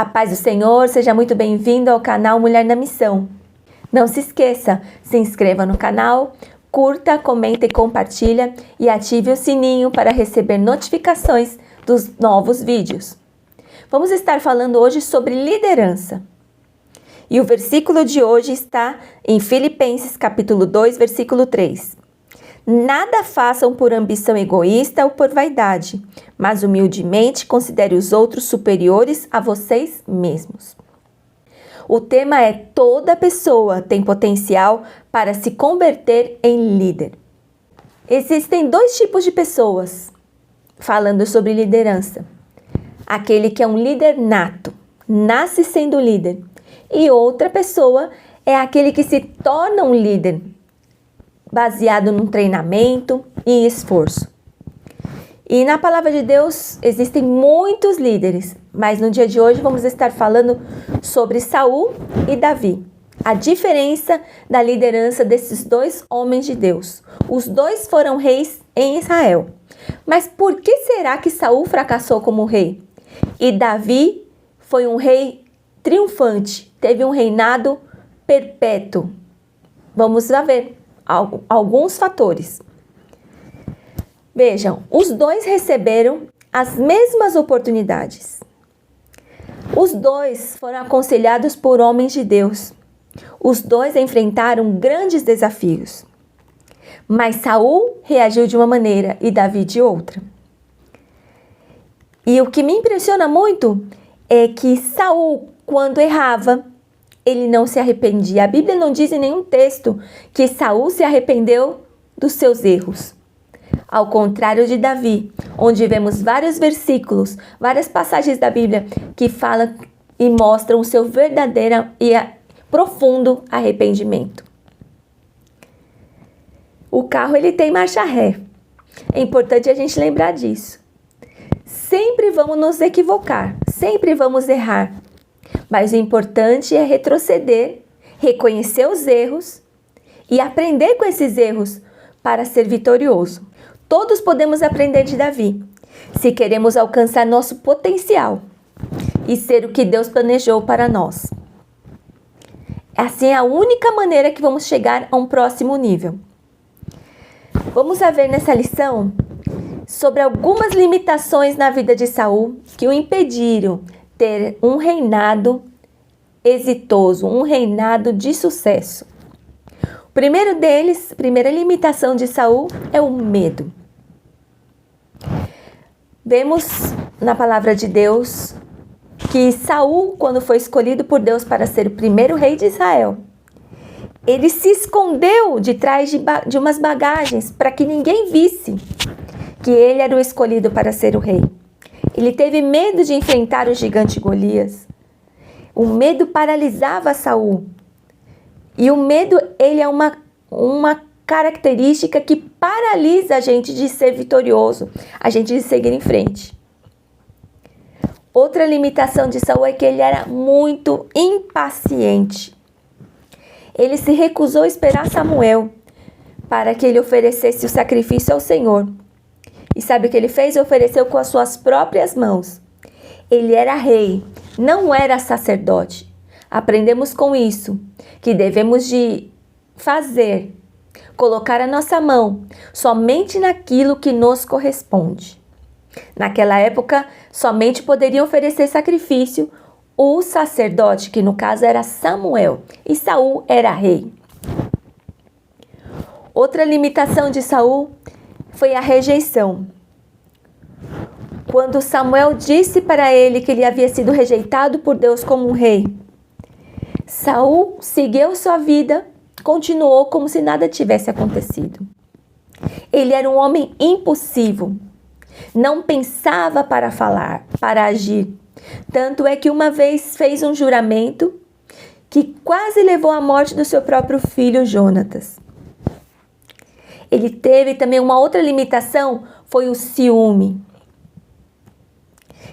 A paz do Senhor, seja muito bem-vindo ao canal Mulher na Missão. Não se esqueça, se inscreva no canal, curta, comenta e compartilha e ative o sininho para receber notificações dos novos vídeos. Vamos estar falando hoje sobre liderança. E o versículo de hoje está em Filipenses capítulo 2, versículo 3. Nada façam por ambição egoísta ou por vaidade, mas humildemente considere os outros superiores a vocês mesmos. O tema é: toda pessoa tem potencial para se converter em líder. Existem dois tipos de pessoas falando sobre liderança. Aquele que é um líder nato, nasce sendo líder. E outra pessoa é aquele que se torna um líder, baseado num treinamento e esforço. E na palavra de Deus existem muitos líderes, mas no dia de hoje vamos estar falando sobre Saul e Davi. A diferença da liderança desses dois homens de Deus. Os dois foram reis em Israel. Mas por que será que Saul fracassou como rei? E Davi foi um rei triunfante, teve um reinado perpétuo. Vamos lá ver alguns fatores. Vejam, os dois receberam as mesmas oportunidades. Os dois foram aconselhados por homens de Deus. Os dois enfrentaram grandes desafios. Mas Saul reagiu de uma maneira e Davi de outra. E o que me impressiona muito é que Saul, quando errava, ele não se arrependia. A Bíblia não diz em nenhum texto que Saul se arrependeu dos seus erros. Ao contrário de Davi, onde vemos vários versículos, várias passagens da Bíblia que falam e mostram o seu verdadeiro e profundo arrependimento. O carro ele tem marcha ré. É importante a gente lembrar disso. Sempre vamos nos equivocar, sempre vamos errar. Mas o importante é retroceder, reconhecer os erros e aprender com esses erros para ser vitorioso. Todos podemos aprender de Davi, se queremos alcançar nosso potencial e ser o que Deus planejou para nós. Assim é a única maneira que vamos chegar a um próximo nível. Vamos ver nessa lição sobre algumas limitações na vida de Saul que o impediram ter um reinado exitoso, um reinado de sucesso. O primeiro deles, a primeira limitação de Saul é o medo. Vemos na palavra de Deus que Saul, quando foi escolhido por Deus para ser o primeiro rei de Israel, ele se escondeu de trás de umas bagagens para que ninguém visse que ele era o escolhido para ser o rei. Ele teve medo de enfrentar o gigante Golias. O medo paralisava Saul. E o medo, ele é uma característica que paralisa a gente de ser vitorioso, a gente de seguir em frente. Outra limitação de Saul é que ele era muito impaciente. Ele se recusou a esperar Samuel para que ele oferecesse o sacrifício ao Senhor. E sabe o que ele fez? Ofereceu com as suas próprias mãos. Ele era rei, não era sacerdote. Aprendemos com isso que devemos de fazer, colocar a nossa mão somente naquilo que nos corresponde. Naquela época, somente poderiam oferecer sacrifício o sacerdote, que no caso era Samuel, e Saul era rei. Outra limitação de Saul foi a rejeição. Quando Samuel disse para ele que ele havia sido rejeitado por Deus como um rei, Saul seguiu sua vida, continuou como se nada tivesse acontecido. Ele era um homem impulsivo, não pensava para falar, para agir. Tanto é que uma vez fez um juramento que quase levou à morte do seu próprio filho Jonatas. Ele teve também uma outra limitação, foi o ciúme.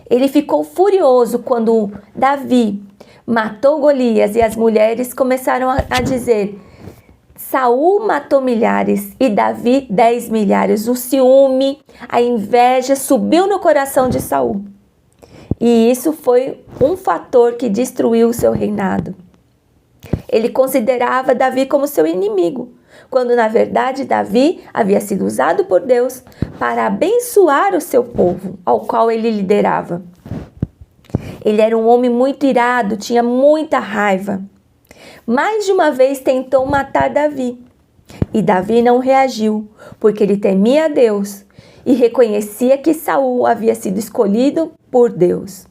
Ele ficou furioso quando Davi matou Golias e as mulheres começaram a dizer: Saul matou milhares e Davi 10 milhares. O ciúme, a inveja subiu no coração de Saul. E isso foi um fator que destruiu o seu reinado. Ele considerava Davi como seu inimigo, quando na verdade Davi havia sido usado por Deus para abençoar o seu povo, ao qual ele liderava. Ele era um homem muito irado, tinha muita raiva. Mais de uma vez tentou matar Davi. E Davi não reagiu, porque ele temia a Deus e reconhecia que Saul havia sido escolhido por Deus.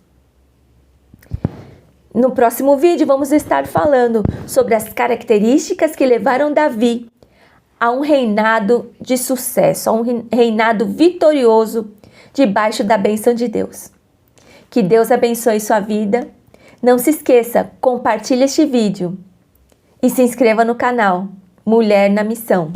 No próximo vídeo vamos estar falando sobre as características que levaram Davi a um reinado de sucesso, a um reinado vitorioso debaixo da bênção de Deus. Que Deus abençoe sua vida. Não se esqueça, compartilhe este vídeo e se inscreva no canal Mulher na Missão.